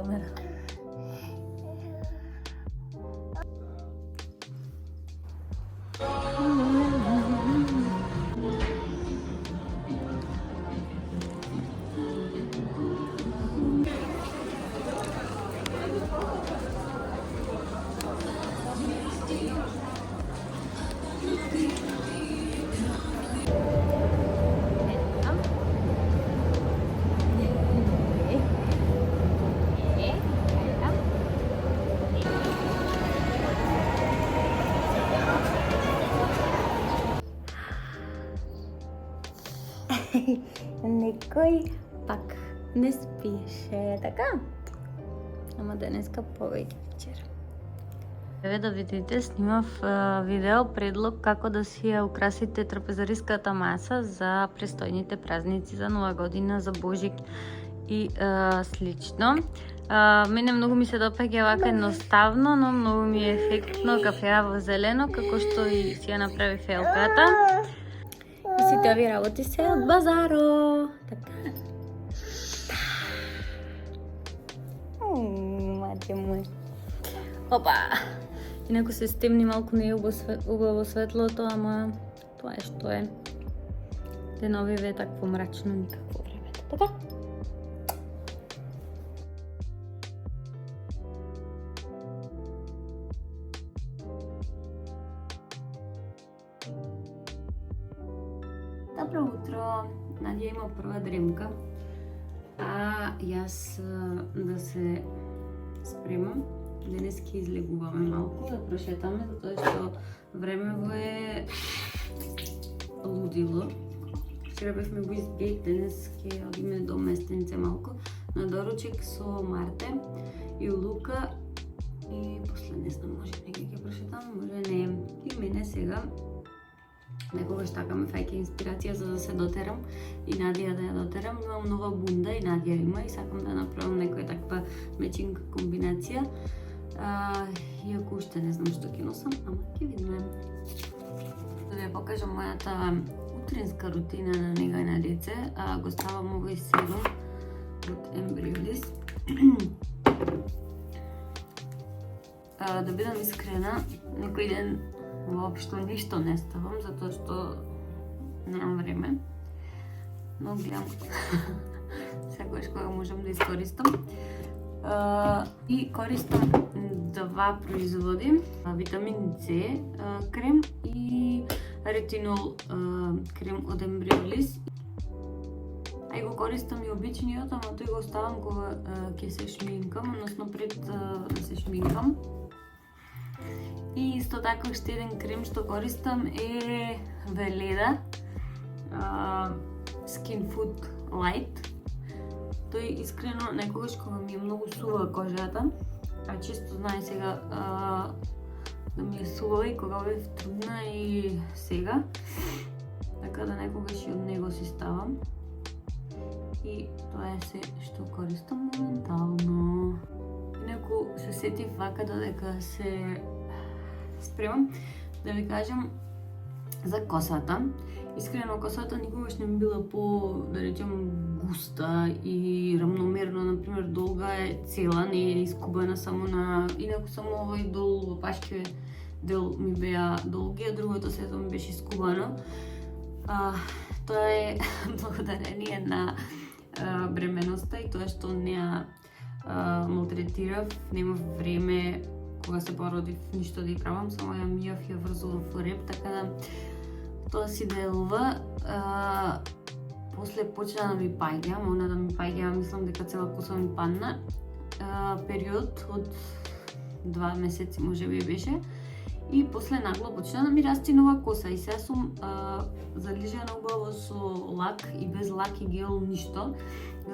камера. Некој пак не спише, така? Ама денеска повеќе вечер. Еве да видите, снимав видео предлог како да си ја украсите трапезариската маса за престојните празници, за Нова година, за Божик и слично. Мене многу ми се допаѓа вака едноставно, но многу ми е ефектно, кафеаво зелено, како што и си ја направи Фелката. И сите ови работи се од базаро. Така. Маче мој. Опа! Инаку се стемни малку, не е убаво светлото, ама тоа е што е. Деновиве е такво мрачно, никакво времето. Така? Добро утро! Надја има прва дремка, а јас да се спремам. Денес ќе излегуваме малку, да прошетаме, затоа што времево е лудило. Вчера бевме во избег, денес ќе одиме до местенце малку на доручек со Марте и Лука и после не знам, може неќе ќе прошетаме, може не. И мене сега некогаш така ме фаќа инспирација за да се дотерам и Надја да ја дотерам. Имам нова бунда и Надја има и сакам да направам некоја таква мечинг комбинација. Иако уште не знам што ќе носам, ама ќе видиме. Да ја покажам мојата утринска рутина на нега и на деце. Го ставам овој серум од Embryolisse. Да бидам искрена, некој ден воопшто ништо не ставам, затоа што немам време. Но гледам секојаш кога можам да искористам. И користам два производи, витамин С крем и ретинол крем од Embryolisse. Ај го користам и обичниот, ама тој го ставам кога ќе се шминкам, односно пред да се шминкам. И исто така уште еден крем што користам е Веледа Skin Food Light. Тој искрено некогаш кога ми е многу сува кожата, а често знае сега да ми е сува и кога бев трудна и сега, така да некогаш и од него си ставам. И тоа е се што користам моментално. Инаку се сетив вака додека се спремам да ви кажам за косата. Искрено косата никогаш не ми била по, да речем, густа и рамномерно, например, долга е цела, не е искубена само на... Инаку само овој дол во пашкиве дел ми беа долги, а другото сето ми беше искубано. Тоа е благодарение на бременоста и тоа што не ја малтретирав, немав време кога се породив ништо да ја правам, само ја мијав и ја врзував во реп, така да тоа си делува. После почна да ми паѓа, она да ми паѓа, мислам дека цела коса ми падна. Период од 2 месеци може би беше. И после нагло почна да ми расти нова коса и сега сум залижена убаво со лак и без лак и гел ништо,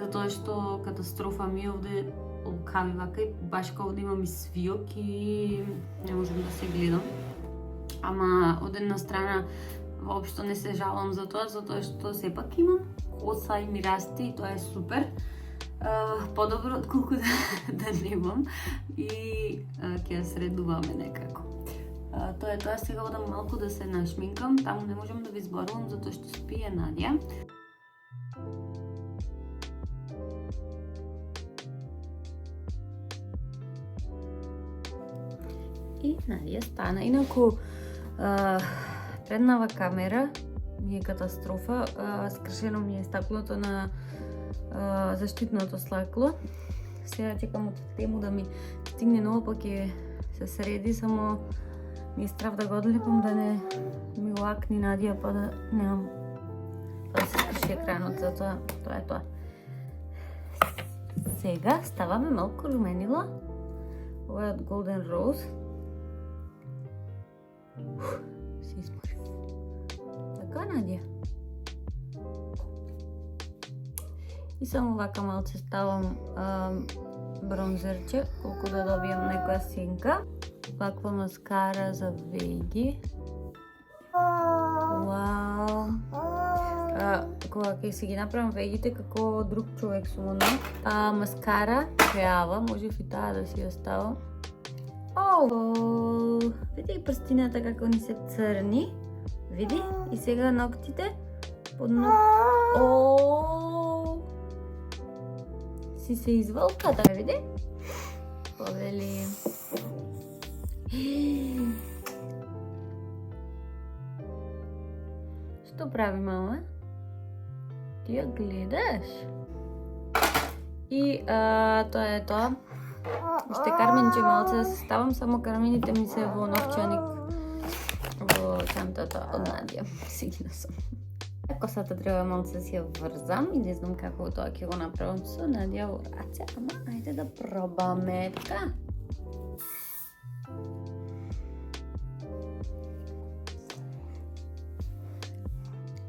затоа што катастрофа ми овде лукави вака и баш као да имам и свиок и не можам да се гледам. Ама од една страна воопшто не се жалам за тоа, затоа што сепак имам коса и ми расти и тоа е супер. Подобро отколку да немам и ќе ја средуваме некако. Тоа е тоа, сега одам малку да се нашминкам, таму не можам да ви зборувам затоа што спие Надја. и Надја стана. Инаку, преднава камера ми е катастрофа. Скршено ми е стаклото на заштитното слакло. Сега чекам од тему да ми стигне ново, па ќе се среди, само ми е страв да го одлепам, да не ми лакни Надја, па да немам, па да се скрши екранот, затоа тоа е тоа. Сега ставаме малку руменило. Ова е од Golden Rose. Се измори. Така, Надја. И само вака малце ставам бронзерче, колку да добијам некоја сенка. Ваква маскара за веги. Вау! Кога ќе си ги направам вегите како друг човек сум одно. Маскара, креава, можев и таа да си ја ставам. Види прстината како ни се црни. Види? И сега ноктите под си се изволка, да види? Повели. Што прави мама? Ти ја гледаш? И тоа е тоа. Уште карменче малце да се ставам, само кармените ми се во новчаник во чантата од Надја. Си ги носам. Косата треба малце да си ја врзам и не знам како тоа ќе го направам со Надја во раце, ама ајде да пробаме, така?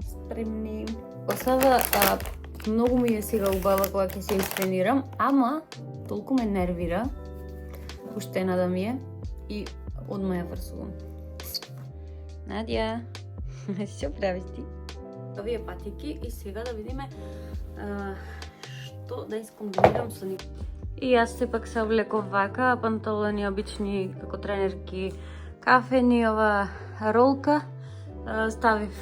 Спремни. Косава многу ми е сега убава кога ќе се испенирам, ама толку ме нервира, пуштена да ми е и одма ја врзувам. Надја, што правиш ти? Овие патики и сега да видиме што да искомбинирам со нив. И јас сепак се облеков вака, панталони обични како тренерки, кафени, ова ролка, ставив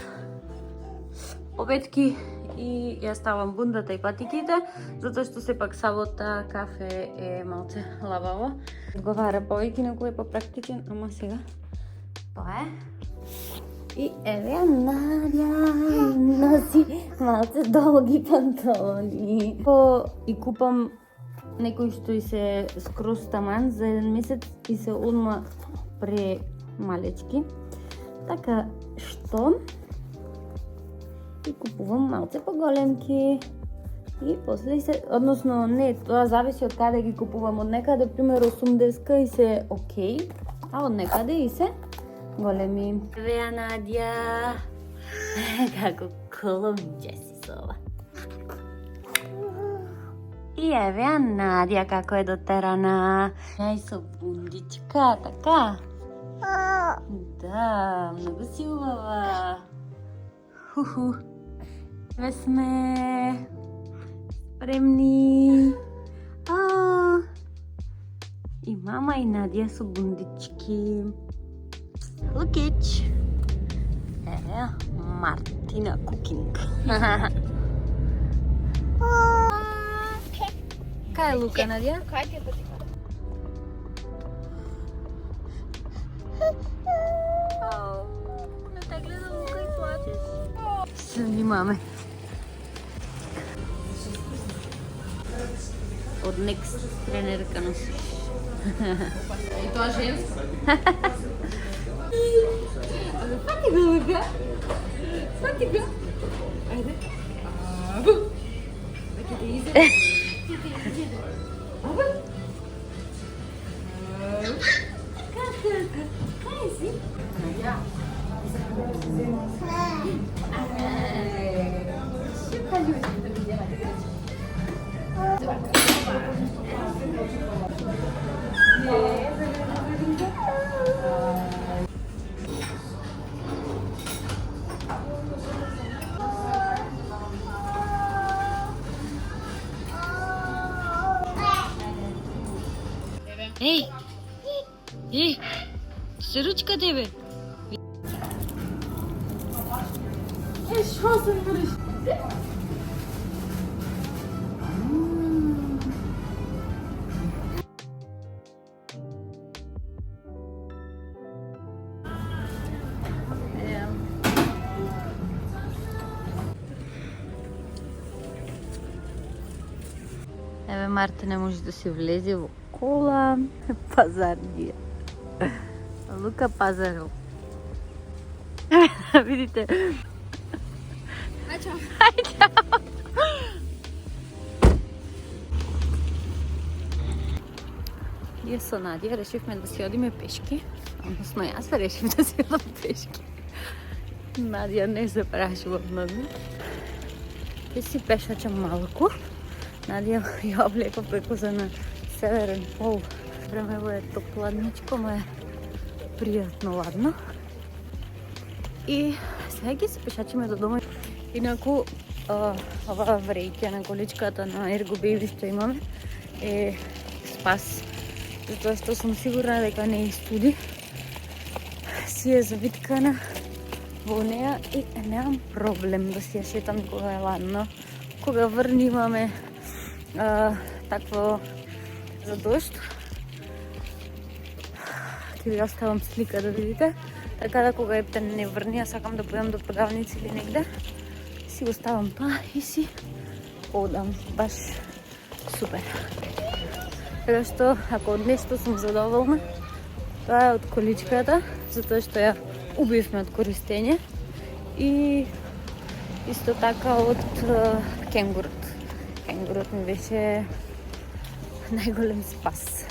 обетки и ја ставам бундата и патиките, затоа што сепак сабота кафе е малце лабаво. Одговара повеќе на кој е попрактичен, ама сега тоа е. И еве ја Надја носи малце долги панталони. И купам некои што и се скроз таман за еден месец и се одма премалечки. Така што и купувам малце поголемки. И после се, односно не, тоа зависи од каде ги купувам. Од некаде, пример 80 и се окей, а од некаде и се големи. Еве ја Надја. Како коломче си со ова. И еве ја Надја како е дотерана. Ај со бундичка, така? Да, многу си убава. Хуху. Еве сме спремни. И мама и Надја со бундички. Лукич. Еве Мартина Кукинг. Кај е Лука, Надја? Кај ти е патика? Не те гледам, Лука, и плачеш. Се внимаме. Од Next тренерка носиш. И тоа женско. Фати го, Лука. Фати го. Ајде. Ќе те изеде. Кај си? Ја. Еј! Еј! Се ручка тебе! Што се мриш? Еве Марта не може да си влезе во кола. Пазарија. Лука Пазаров. Видите. Ајде. Ние со Надија решивме да си одиме пешки. Односно јас решив да си одам пешки. Надија не се прашува од мене. Ќе си пешачам малку. Надија ја облеко преку за на северен пол. Времево е топладничко, ма е пријатно ладно. И сега ќе се пешачиме до дома. Инаку, ова врејќа на количката на Ergo Baby што имаме е спас. Затоа што сум сигурна дека не истуди. Си е завиткана во неа и немам проблем да си ја шетам кога е ладно. Кога врниваме такво за дожд, ќе ви оставам слика да видите. Така да кога ептен не врни, а сакам да појам до продавници или негде, си го ставам тоа и си одам. Баш супер. Така што, ако од нешто сум задоволна, тоа е од количката, затоа што ја убивме од користење. И исто така од кенгурот. Кенгурот ми беше најголем спас.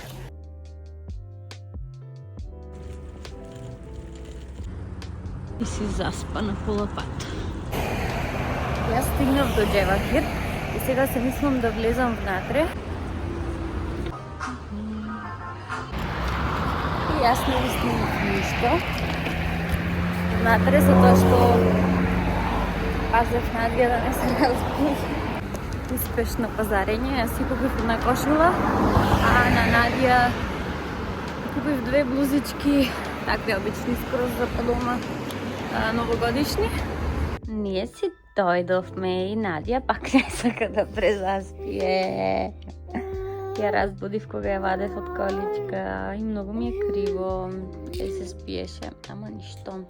И си заспа на пола пат. Јас стигнав до Джевахир и сега се мислам да влезам внатре. И јас не ви снимав ништо внатре, затоа што пазев Надија да не се разбуди. Успешно пазарење, јас си купив една кошула, а на Надија купив две блузички, такви обични скроз за по дома, новогодишни. Ние си дојдовме и Надија пак не сака да презаспие. Ја разбудив кога ја вадев од количка и многу ми е криво. Кај се спиеше, ама ништо.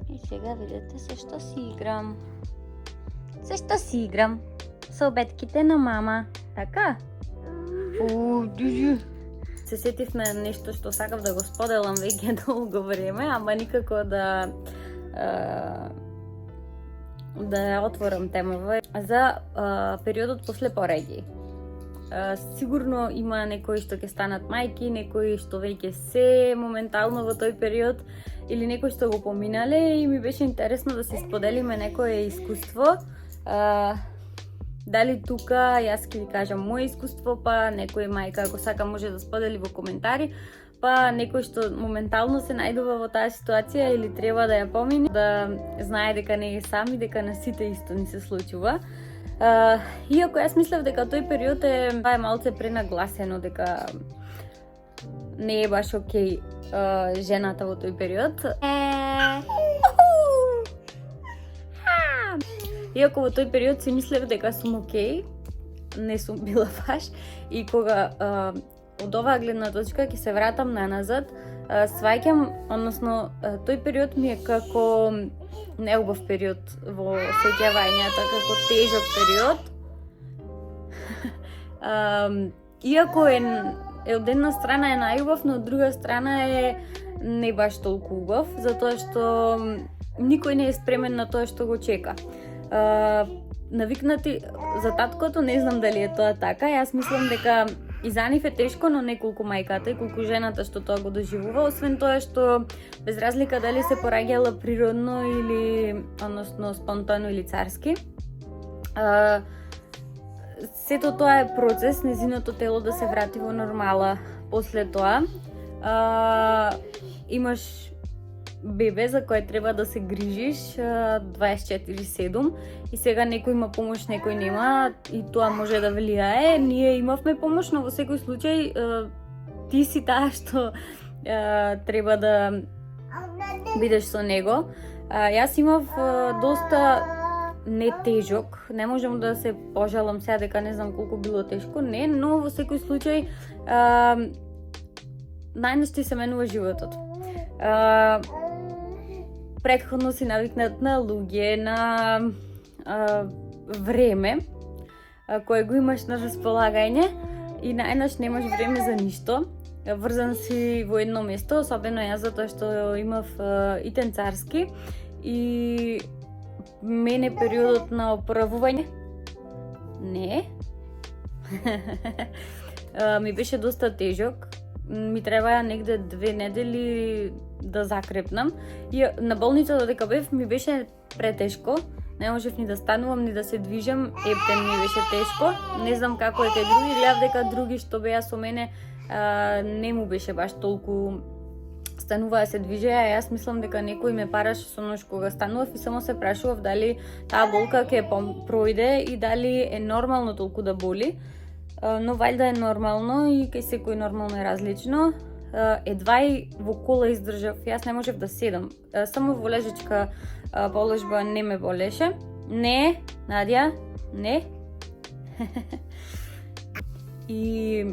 И сега видете се што си играм. Се што си играм. Со обетките на мама. Така? Се сетив на нешто што сакав да го споделам веќе долго време, ама никако да ја отворам темава за периодот после пораѓај. Сигурно има некои што ќе станат мајки, некои што веќе се моментално во тој период или некои што го поминале и ми беше интересно да си споделиме некое искуство. Дали тука јас ќе ви кажам моје искуство, па некој мајка ако сака може да сподели во коментари, па некој што моментално се најдува во таа ситуација или треба да ја помине, да знае дека не е сам и дека на сите исто ни се случува. Иако јас мислев дека тој период е малце пренагласено, дека не е баш окей жената во тој период. Иако во тој период си мислев дека сум окей, не сум била баш, и кога од оваа гледна точка ќе се вратам наназад, сваќам, односно тој период ми е како неубав период во сеќавањата, како тежок период. Иако е од една страна е најубав, но од друга страна е не баш толку убав, затоа што никој не е спремен на тоа што го чека. Навикнати за таткото, не знам дали е тоа така, јас мислам дека и за нив е тешко, но не колку мајката и колку жената што тоа го доживува, освен тоа што без разлика дали се пораѓала природно или, односно спонтано или царски, сето тоа е процес, незиното тело да се врати во нормала. После тоа имаш бебе за кој треба да се грижиш 24/7 и сега некој има помош, некој нема и тоа може да влијае. Ние имавме помош, но во секој случај ти си таа што треба да бидеш со него. Јас имав доста не тежок, не можам да се пожалам сега дека не знам колку било тешко, не, но во секој случај најнешто се менува животот. Претходно си навикнат на луѓе, на време, кое го имаш на располагање и најнаш немаш време за ништо. Врзан си во едно место, особено јас затоа што имав итен царски и мене периодот на опоравување не ми беше доста тежок. Ми требаа негде 2 недели да закрепнам и на болница додека бев ми беше претешко. Не можев ни да станувам, ни да се движам, ептен ми беше тешко. Не знам како е кај други, гледав дека други што беа со мене не му беше баш толку стануваа се движеа, јас мислам дека некој ме параше со нож кога станував и само се прашував дали таа болка ќе пројде и дали е нормално толку да боли. Но вајда е нормално и кај секој нормално е различно. Едва и во кола издржав, јас не можев да седам. Само во лежачка положба не ме болеше. Не, Надја, не. И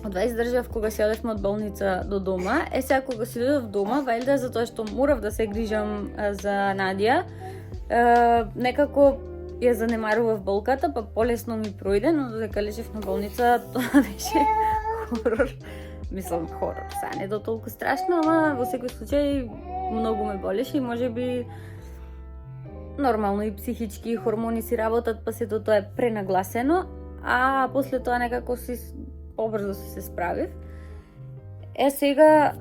одва издржав кога се одевме од болница до дома. Сега кога си дојдов дома, вајда затоа што морав да се грижам за Надја, некако ја занемарував болката, па полесно ми пројде, но додека лежев на болница, тоа беше хорор. Мислам, хорор, сега не до толку страшно, ама во секој случај многу ме болеше и можеби нормално и психички хормони си работат, па сето тоа е пренагласено, а после тоа некако си побрзо се справив. Сега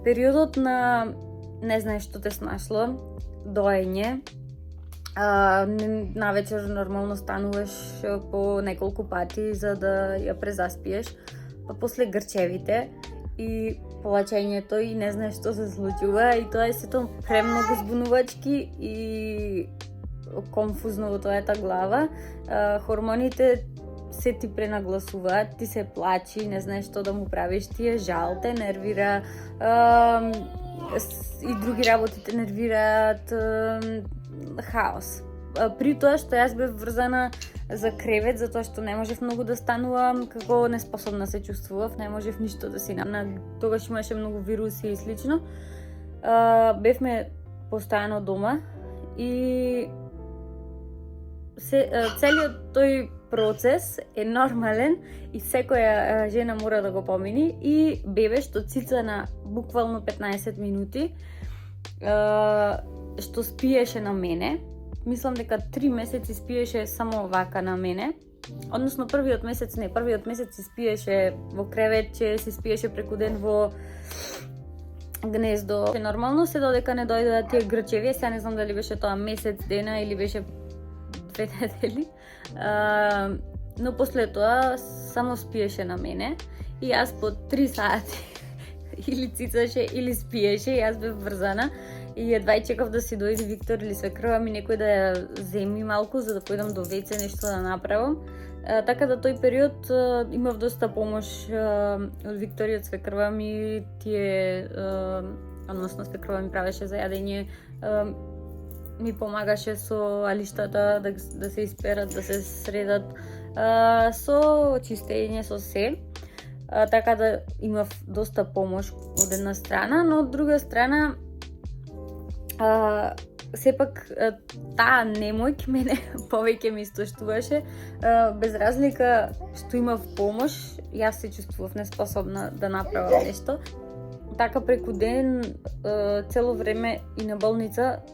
периодот на не знаеш што те снашло, доење, навечер нормално стануваш по неколку пати за да ја презаспиеш, па после грчевите и плачењето и не знаеш што се случува и тоа е сето премногу збунувачки и конфузно во твојата глава. Хормоните се ти пренагласуваат, ти се плачи, не знаеш што да му правиш, ти е жал, те нервира, и други работи те нервираат, хаос. При тоа што јас бев врзана за кревет, затоа што не можев многу да станувам, како неспособна се чувствував, не можев ништо да си тогаш имаше многу вируси и слично. Бевме постојано дома и целиот тој процес е нормален и секоја жена мора да го помини и бебе што цица на буквално 15 минути, што спиеше на мене. Мислам дека 3 месеци спиеше само вака на мене. Односно првиот месец си спиеше во креветче, си спиеше преку ден во гнездо. Нормално се додека не дојдоа тие грчеви, сега не знам дали беше тоа месец дена или беше 2 недели. Но после тоа само спиеше на мене и јас по 3 сати или цицаше или спиеше, јас бев врзана и едва и чекав да си дојде Виктор или свекрва ми некој да ја земи малку за да појдам до веце нешто да направам. Така да тој период имав доста помош од Виктор и од свекрва ми, тие односно свекрва ми правеше за јадење, ми помагаше со алиштата да се исперат, да се средат, со чистење, со се. Така да имав доста помош од една страна, но од друга страна сепак таа немојк мене повеќе ми истоштуваше. Без разлика што имав помош, јас се чувствував неспособна да направам нешто. Така преку ден, цело време и на болница,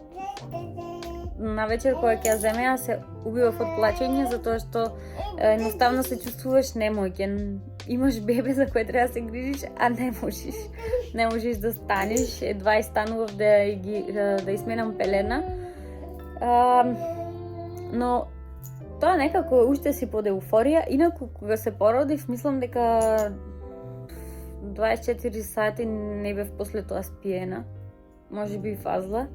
на вечер кога ќе ја земеа се убивав од плачење затоа што едноставно се чувствуваш немоќен. Имаш бебе за кој треба да се грижиш, а не можеш. Не можеш да станеш, едва и станував да изменам пелена. Но тоа некако уште си под еуфорија, инаку кога се породив, мислам дека 24 сати не бев после тоа спиена, можеби фазла.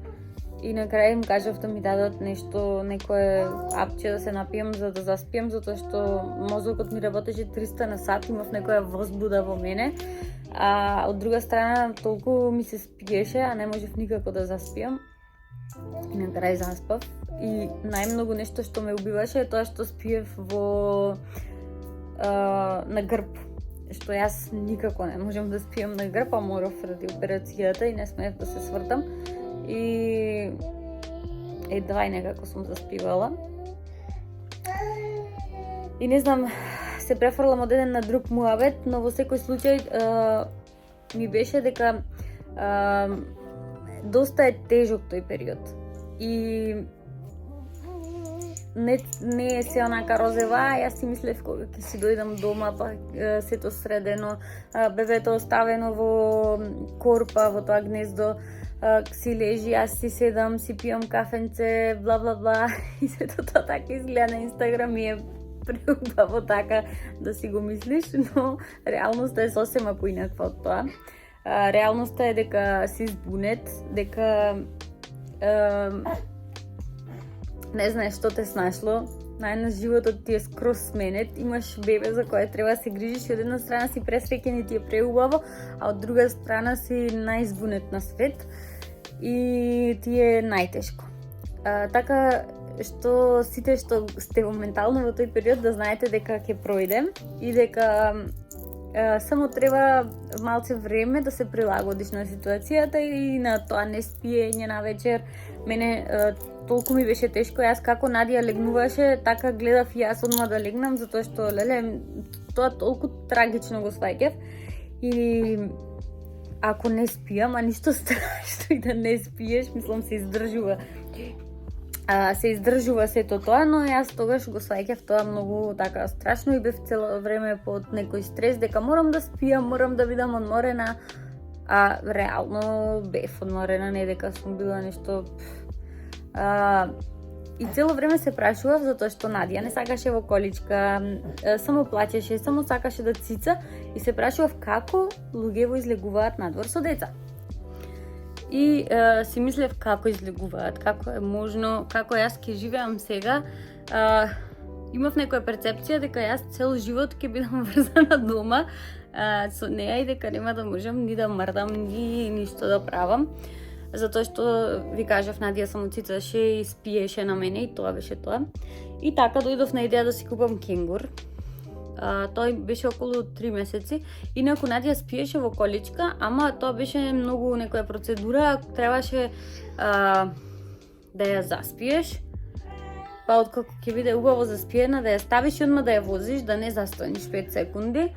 И на крај им кажав да ми дадат нешто, некое апче да се напијам за да заспијам, затоа што мозокот ми работеше 300 на сат, имав некоја возбуда во мене. А од друга страна толку ми се спиеше, а не можев никако да заспијам. И на крај заспав. И најмногу нешто што ме убиваше е тоа што спиев на грб. Што јас никако не можам да спијам на грб, а морав ради операцијата и не смеев да се свртам. И едва и некако сум заспивала. И не знам, се префрлам од еден на друг муабет, но во секој случај ми беше дека доста е тежок тој период. И не е се онака розева, јас си мислев кога ќе си дојдам дома, па сето средено, бебето оставено во корпа, во тоа гнездо, си лежи, јас си седам, си пијам кафенце, бла бла бла, и сето тоа така изгледа на Инстаграм и е преубаво така да си го мислиш, но реалноста е сосема поинаква од тоа. Реалноста е дека си збунет, дека не знаеш што те снашло, најнаш животот ти е скроз сменет, имаш бебе за кое треба да се грижиш и од една страна си пресреќен и ти е преубаво, а од друга страна си најзбунет на свет и ти е најтешко. Така што сите што сте моментално во тој период да знаете дека ќе пројде и дека само треба малце време да се прилагодиш на ситуацијата и на тоа неспиење на вечер. Мене толку ми беше тешко, јас како Надија легнуваше, така гледав и јас одма да легнам, затоа што леле, тоа толку трагично го сваќав. И ако не спијам, а ништо страшно и да не спиеш, мислам се издржува. Се издржува сето тоа, но јас тогаш го сваќав тоа многу така страшно и бев цело време под некој стрес дека морам да спијам, морам да бидам одморена, а реално бев одморена, не дека сум била нешто. И цело време се прашував затоа што Надија не сакаше во количка, само плачеше, само сакаше да цица и се прашував како луѓево излегуваат надвор со деца. И си мислев како излегуваат, како е можно, како јас ќе живеам сега. Имав некоја перцепција дека јас цел живот ќе бидам врзана дома со неа и дека нема да можам ни да мрдам, ни ништо да правам. Затоа што, ви кажав, Надија само цицаше и спиеше на мене и тоа беше тоа. И така дојдов на идеја да си купам кенгур. Тој беше околу 3 месеци. Инаку Надија спиеше во количка, ама тоа беше многу некоја процедура, требаше да ја заспиеш, па откако ќе биде убаво заспиена, да ја ставиш и одма да ја возиш, да не застоиш 5 секунди.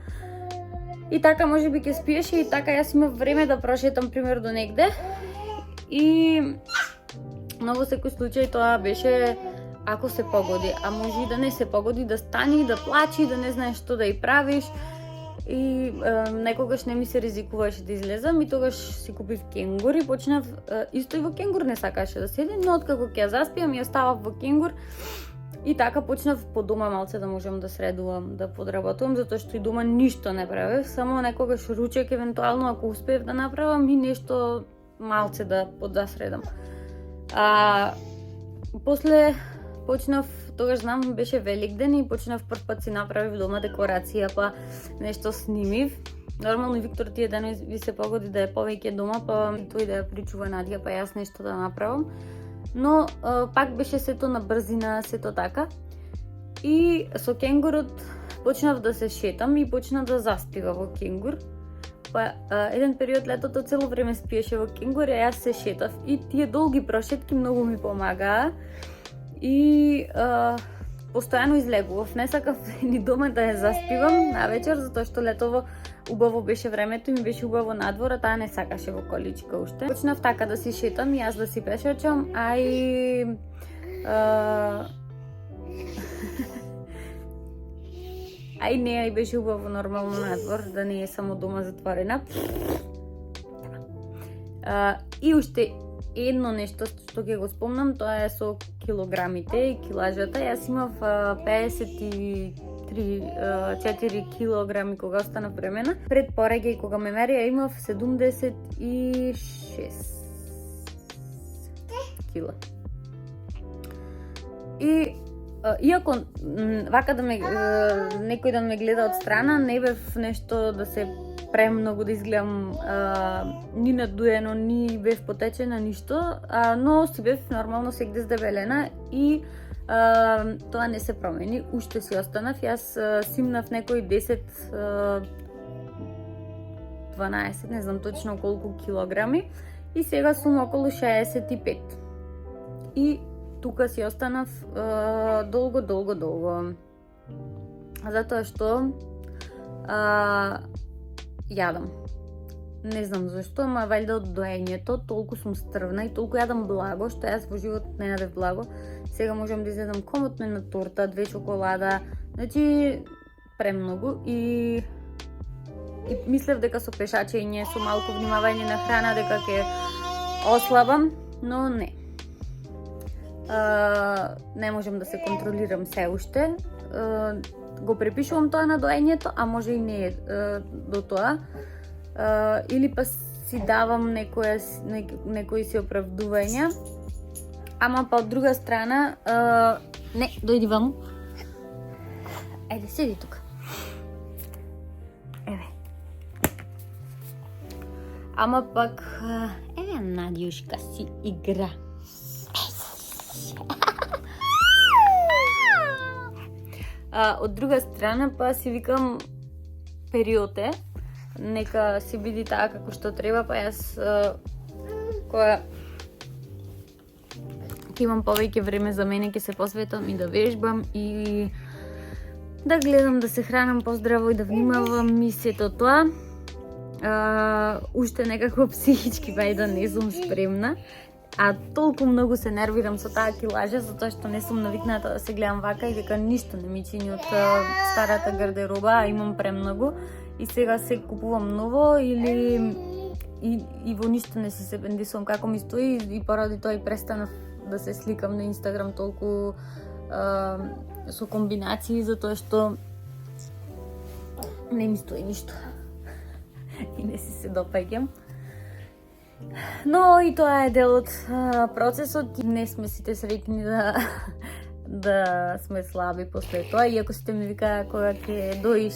И така можеби ќе спиеше и така јас имав време да прошетам пример до негде. И но во секој случај тоа беше ако се погоди, а може и да не се погоди, да стани, да плачи, да не знаеш што да ја правиш. И некогаш не ми се ризикуваше да излезам и тогаш си купив кенгур и почнав, исто и во кенгур не сакаше да седи, но откако ќе ја заспиам, ја ставав во кенгур и така почнав по дома малце да можам да средувам, да подработувам, затоа што и дома ништо не правев, само некогаш ручек евентуално ако успеев да направам и нешто малце да подасредам. После почнав, тогаш знам беше Великден и почнав прв пат си направив дома декорација, па нешто снимив. Нормално Виктор тие дани ви се погоди да е повеќе дома, па тој да ја причува Надија, па јас нешто да направам. Но пак беше сето на брзина, сето така. И со кенгурот почнав да се шетам и почна да заспива во кенгур. Па еден период летото цело време спиеше во кенгур, а јас се шетав и тие долги прошетки многу ми помагаа. И постојано излегував, не сакав ни дома да ја заспивам на вечер, затоа што летово убаво беше времето и ми беше убаво надвор, а таа не сакаше во количка уште. Почнав така да си шетам и јас да си пешачам, а и неа и беше убаво нормално надвор, да не е само дома затворена. И уште едно нешто што ќе го спомнам, тоа е со килограмите и килажата. Јас имав 54 килограми кога останав бремена. Пред пораѓај кога ме мерија имав 76 кила. И иако вака да ме некој да ме гледа од страна, не бев нешто да се премногу да изгледам ни надуено, ни бев потечена, ништо, но си бев нормално сегде здебелена и тоа не се промени, уште си останав, јас симнав некои 10-12, не знам точно колку килограми и сега сум околу 65. И тука си останав долго. Затоа што јадам. Не знам зашто, ама валјда од доењето толку сум стрвна и толку јадам благо, што јас во живот не јадев благо. Сега можам да изедам комотно една торта, 2 чоколада, значи премногу и мислев дека со пешачење, со малку внимавање на храна дека ќе ослабам, но не. Не можам да се контролирам се уште. Го препишувам тоа на доењето, а може и не до тоа. Или па си давам некои си оправдувања. Ама па од друга страна, не, дојди ваму. Ајде, седи тука. Еве. Ама пак, еве Надјушка си игра. Од друга страна, па си викам период е, нека си биде таа како што треба, па јас која ќе имам повеќе време за мене, ќе се посветам и да вежбам и да гледам да се хранам поздраво и да внимавам и сето тоа. Уште некако психички да не сум спремна, а толку многу се нервирам со таа килажа, затоа што не сум навикната да се гледам вака и дека ништо не ми чини од старата гардероба, а имам премногу. И сега се купувам ново или и во ништо не се бендисувам како ми стои и поради тоа и престанав да се сликам на Инстаграм толку со комбинации, затоа што не ми стои ништо и не си се допаѓам. Но и тоа е дел од процесот. Не сме сите среќни да сме слаби после тоа, иако сите ми викаа кога ќе доиш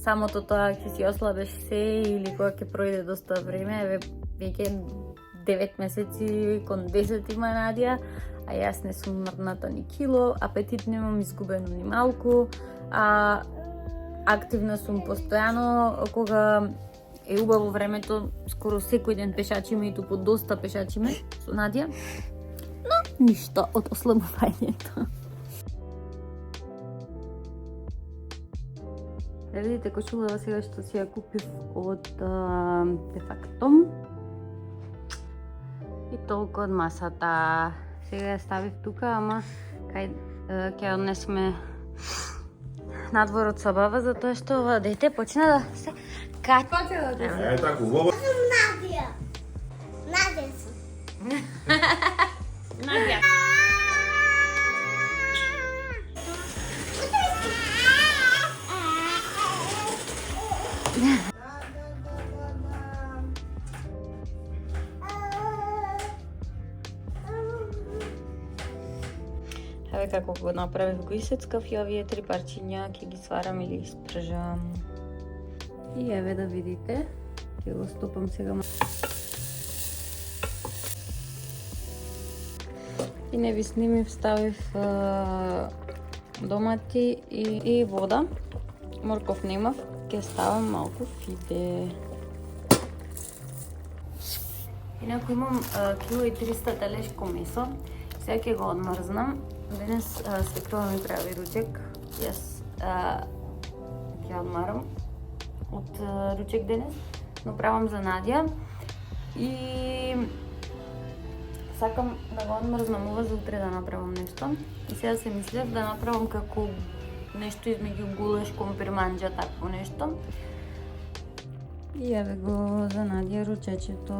самото тоа ќе си ослабеш се или кога ќе пројде доста време, веќе 9 месеци кон 10 има Надја, а јас не сум мрдната ни кило, апетит немам изгубено ни малку, а активна сум постојано, кога е убаво времето, скоро секој ден пешачиме и тупо доста пешачиме со Надја, но ништо од ослабувањето. Видите кошулава сега што си ја купив од Defacto. И толку од масата. Сега ја ставив тука, ама кај ќе однесме надвор од собава, затоа што ова дете почна да се качи. Е, таку, убаво. Надја. Надја сум. Надја. Еве како го направив, го исецкав и овие 3 парчиња ќе ги сварам или испржам. И еве да видите, ќе го стопам сега. И не ви снимив, ставив домати и вода. Морков немав, ќе ставам малку фиде. Инаку имам кило и 300 телешко месо. Сега ќе го одмрзнам. Денес свекрова ми прави ручек. Јас ќе одмарам од ручек денес, но правам за Надја. И сакам да го одмрзнам ова за утре да направам нешто. И сега се мислев да направам како нешто измеѓу гулеш кон пирманџа, такво нешто. И еве го за Надја ручечето.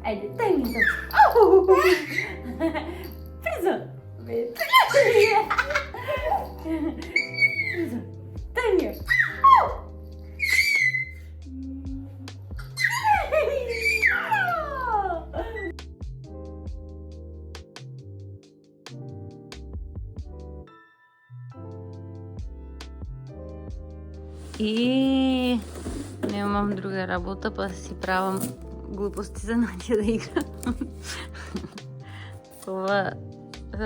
Ајде, дај ми тоа. Призо. Призо. Дај ми. И Немам друга работа, па си правам глупости за Надја да игра. Това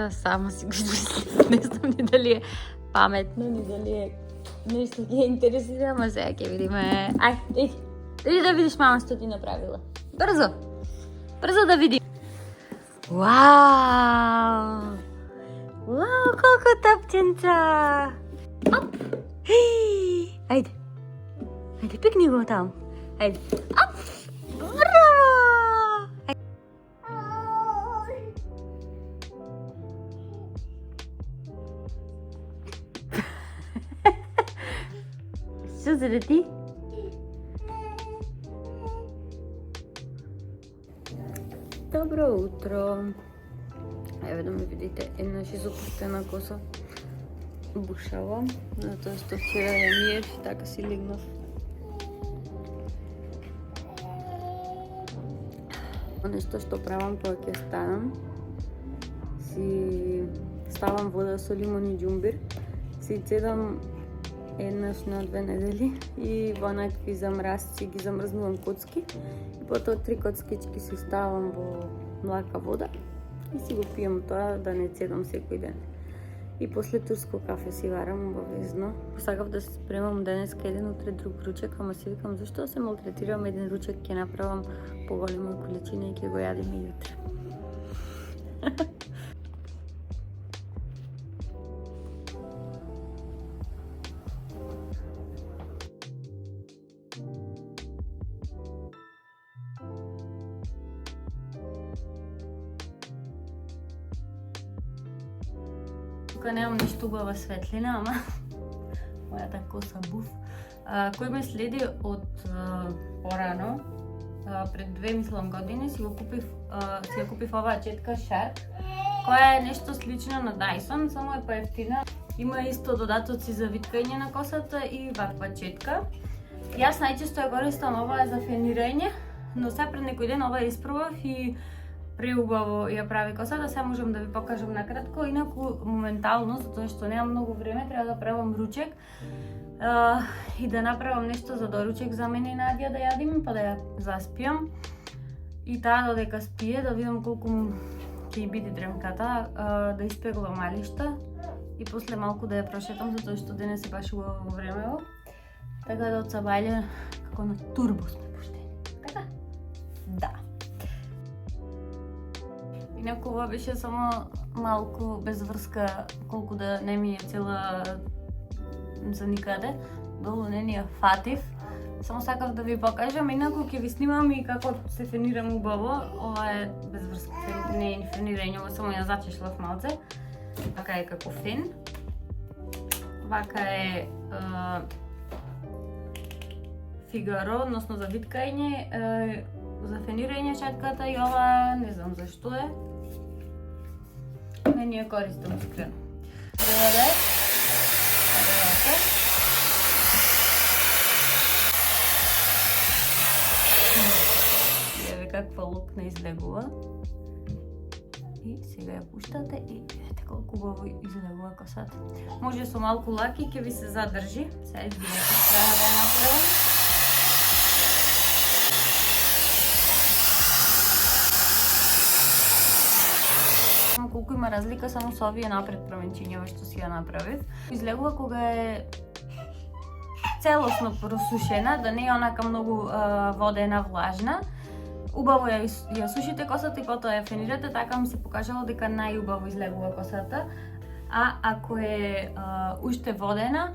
сама си го измислила. Не знам ни дали е паметно, ни дали е нешто ќе интересира, ама сега ќе видиме. Ај, иди да видиш мама што ти направила. Брзо! Брзо да види. Вау! Вау, колко тапченца! Оп! Ајде. Ајде, пикни го таму. Ајде. Оп! Браво! Што се дети? Добро утро. Еве да ме видите, една шизопустена коса бушава, затоа што вчера ја миев и така си легнав. Нешто што правам кога ќе станам, си ставам вода со лимон и џумбир, си цедам еднаш на 2 недели и во некакви замразци ги замрзнувам коцки и потоа 3 коцкички си ставам во млака вода и си го пијам тоа да не цедам секој ден. И после турско кафе си варам обавезно. Сакав да се спремам денеска еден, утре друг ручек, ама си викам зашто се малтретирам, еден ручек ќе направам поголема количина и ќе го јадеме јутре. Тука немам ништо убава светлина, ама мојата коса буф. Кој ме следи од порано, пред 2 мислам години си ја купив оваа четка Shark, која е нешто слично на Dyson, само е поевтина. Има исто додатоци за виткање на косата и ваква четка. Јас најчесто ја користам оваа за фенирање, но сега пред некој ден ова испробав и преубаво ја прави косата, сега можам да ви покажам накратко, инаку моментално, затоа што немам многу време, треба да правам ручек и да направам нешто за доручек за мене и Надја да јадиме, па да ја заспијам. И таа додека спие, да видам колку ќе биде дремката, да испеглам алишта и после малку да ја прошетам, затоа што денес е баш убаво времево. Така да од сабајле како на турбо сме пуштени. Така? Да. Инаку ова беше само малку без врска, колку да не ми е цела за никаде. Долу не ни ја фатив. Само сакав да ви покажам, инаку ќе ви снимам и како се фенирам убаво. Ова е без врска, не е фенирање, ова само ја зачешлав малце. Вака е како фен. Вака е Фигаро, односно за виткање, за фенирање четката и ова не знам зашто е. Не ја користам искрено. Добре. Еве каква лукна излегува. И сега ја пуштате и видите колку убаво излегува косата. Може со малку лаки ќе ви се задржи. Сега извинете, треба да ја направам. Колку има разлика само со овие напред променчињава што си ја направив. Излегува кога е целосно просушена, да не е онака многу водена, влажна. Убаво ја сушите косата и потоа ја фенирате, така ми се покажало дека најубаво излегува косата. А ако е уште водена,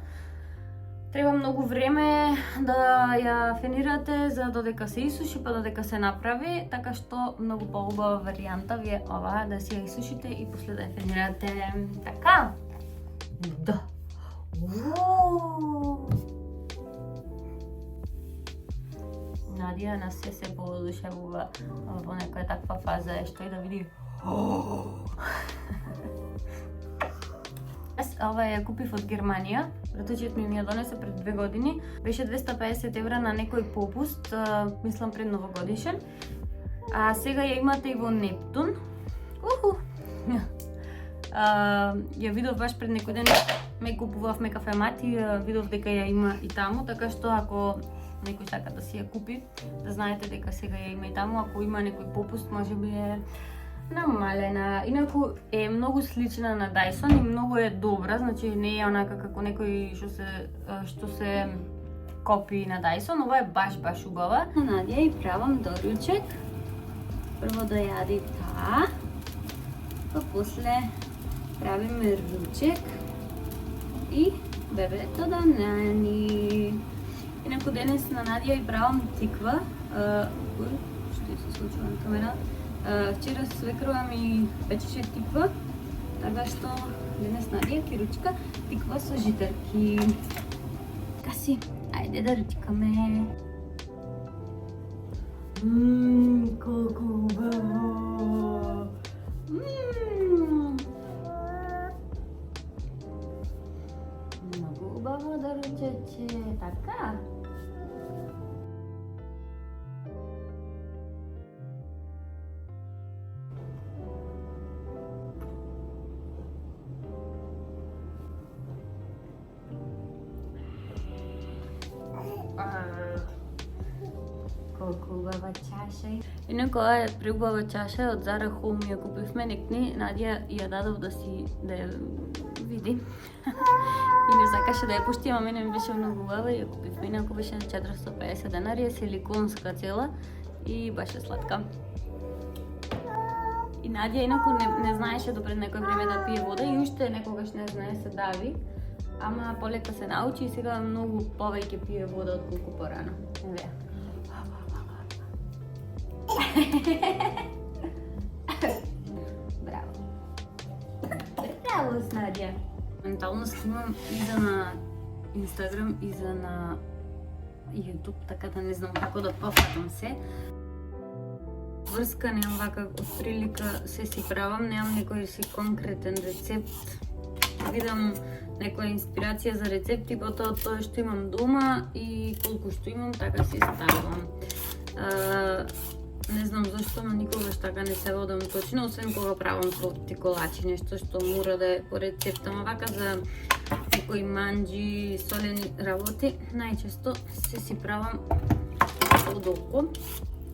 треба многу време да ја фенирате за додека се исуши, па додека се направи, така што многу поубава варијанта ви е оваа, да си ја исушите и после да ја фенирате. Така? Да. Надја на се поодушевува во некоја таква фаза, што и да види. Ова ја купив од Германија. Братучиот ми ја донесе пред 2 години. Беше 250 евра на некој попуст, мислам пред новогодишен. А сега ја имате и во Нептун. Ја видов баш пред некој ден, ме купувавме кафемат и видов дека ја има и таму, така што ако некој сака да си ја купи, да знаете дека сега ја има и таму, ако има некој попуст, можеби е намалена. Инаку е многу слична на Dyson и многу е добра, значи не е онака како некој што се копи на Dyson, ова е баш убава. Надја и правам доручек. Прво да јади таа, па после правиме ручек и бебето да нани. Инаку денес на Надја и правам тиква. Што се случува на камера? Вчера свекрова ми печеше тиква, така што денес Надја ќе ручка тиква со житарки. Каси, ајде да ручкаме. Колку убаво! Многу убаво да ручече, така? Колку убава чаша. Инаку ова е преубава чаша од Zara Home, ја купивме некни, Надја ја дадов да ја види. И не сакаше да ја пушти, ама мене ми беше многу убава и ја купивме. Инаку беше на 450 денари, е силиконска цела и беше сладка. И Надја инаку не знаеше до пред некој време да пие вода и уште некогаш не знае се дави. Ама полека се научи и сега многу повеќе пие вода отколку порано. Еве. Браво. Браво, Надја. Ментално снимам и за на Instagram и за на YouTube, така да не знам како да пофатам се. Врска немам вака од прилика се си правам, немам некој си конкретен рецепт. Видам некоја инспирација за рецепти, потоа тоа што имам дома и колку што имам, така си ставам. Не знам зашто, но никогаш така не се водам точно, освен кога правам тиколачи, нешто што мора да е по рецепта. Ама вака за некои манџи, солени работи, најчесто се си правам од око.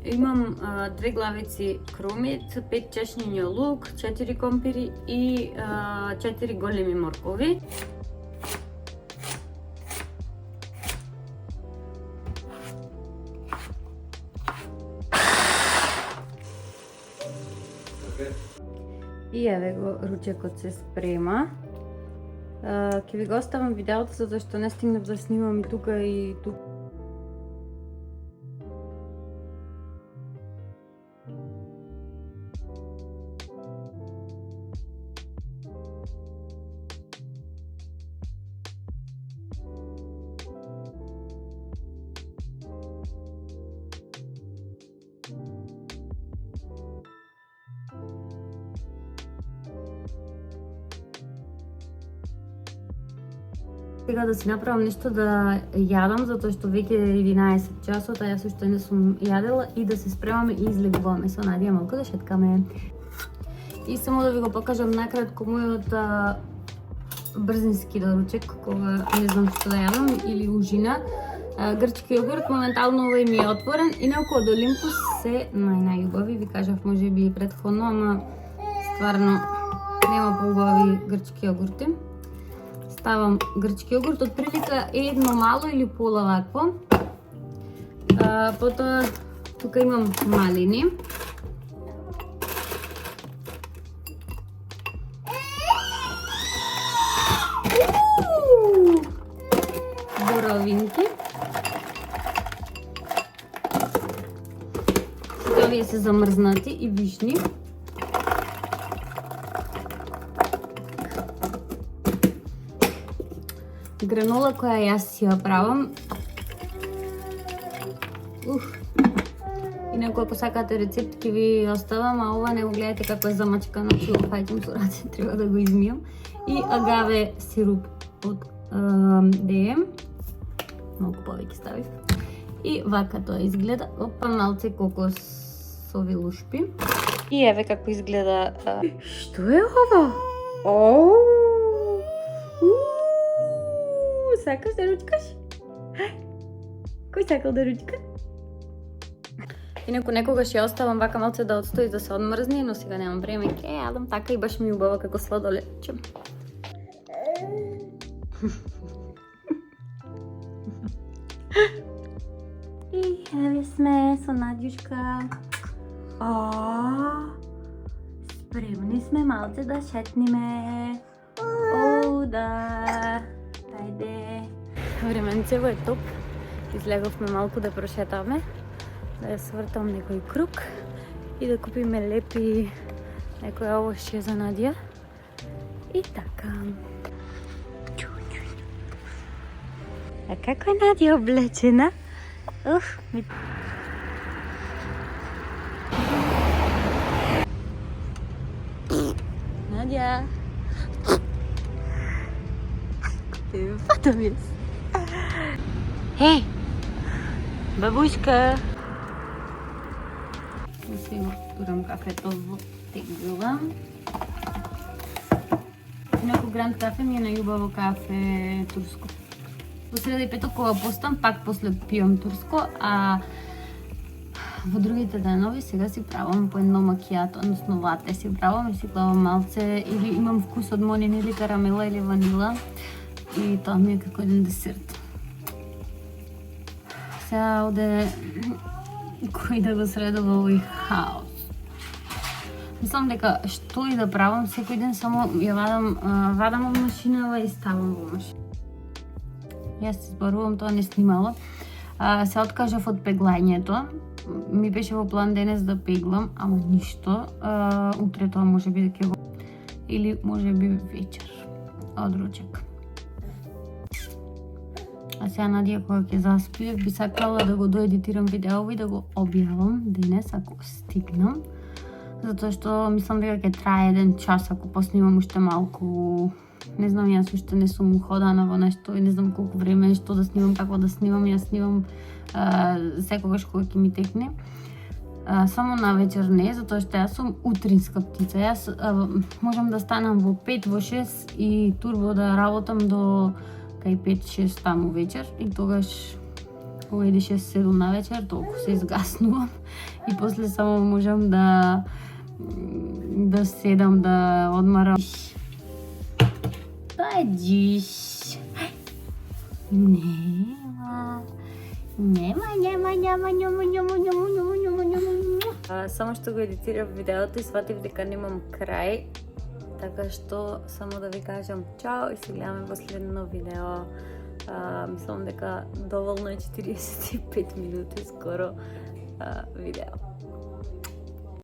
Имам 2 главици кромит, 5 чешњиња лук, 4 компири и 4 големи моркови. И еве го, ручекот се спрема. Ќе ви го оставам видеото затоа што не стигнав да снимам и тука и тука. Сега да си направам нешто да јадам, затоа што веќе е 11 часот, а јас уште не сум јадела, и да се спремаме и излегуваме со Надја малку да шеткаме. И само да ви го покажам накратко мојот брзински доручек, кога не знам што да јадам, или ужина. Грчки јогурт, моментално овој ми е отворен, инаку од Олимпус се најубави, ви кажав можеби и претходно, ама стварно нема поубави грчки јогурти. Ставам грчки јогурт, од прилика едно мало или пола вакво. Потоа тука имам малини. Боровинки. Овие се замрзнати и вишни. Гранола која јас си ја правам. Инаку ако сакате рецепт ќе ви оставам, а ова не го гледате како е замачкано, ќе го фаќам со раце, треба да го измијам. И агаве сируп од DM. Малку повеќе ставив. И вака тоа изгледа. Опа, малце кокосови лушпи. И еве како изгледа. Што е ова? Сакаш да ручкаш? Кој сакал да ручка? Инаку некогаш ја оставам вака малце да отстои да се одмрзне, но сега немам време. Јадам така и баш ми убава како сладоледче. И еве сме со Надјушка. Спремни сме малце да шетниме. Да. Ајде. Временцево е топ. Излеговме малку да прошетаме, да ја свртам некој круг и да купиме лепи некоја овошје за Надја. И така. А како е Надја облечена? Надја. Фата ми Хеј, бабушка. Си го турам кафето во теглива. Инаку Гранд кафе ми е најубаво кафе турско. Во среда и петок кога постам, пак после пијам турско, а во другите денови сега си правам по едно макијато, односно лате си правам и си главам малце или имам вкус од монин или карамела или ванила и тоа ми е како еден десерт. Сега оде кој да го средува овој хаос. Мислам дека што и да правам, секој ден само ја вадам од машинава и ставам во машина. Јас се зборувам, тоа не снимало. Се откажав од пеглањето. Ми беше во план денес да пеглам, ама ништо. Утре тоа може би да ќе го... Или може би вечер. Од ручек. А сега Надја кога ќе заспи, би сакала да го доедитирам видеово и да го објавам денес, ако стигнам. Затоа што мислам дека ќе трае 1 час ако поснимам уште малку. Не знам, јас уште не сум уходана во нешто и не знам колку време, што да снимам, како да снимам. Јас снимам секогаш кога ќе ми текне. Само на вечер не, затоа што јас сум утринска птица. Јас можам да станам во 5, во 6 и турбо да работам до кај 5-6 таму вечер и тогаш кога иде 6-7 на вечер, толку се изгаснувам и после само можам да седам, да одмарам. Паѓиш. Нема. Само што го едитирав видеото и сватив дека немам крај. Така што само да ви кажам чао и се гледаме во следно видео. Мислам дека доволно е 45 минути скоро видео.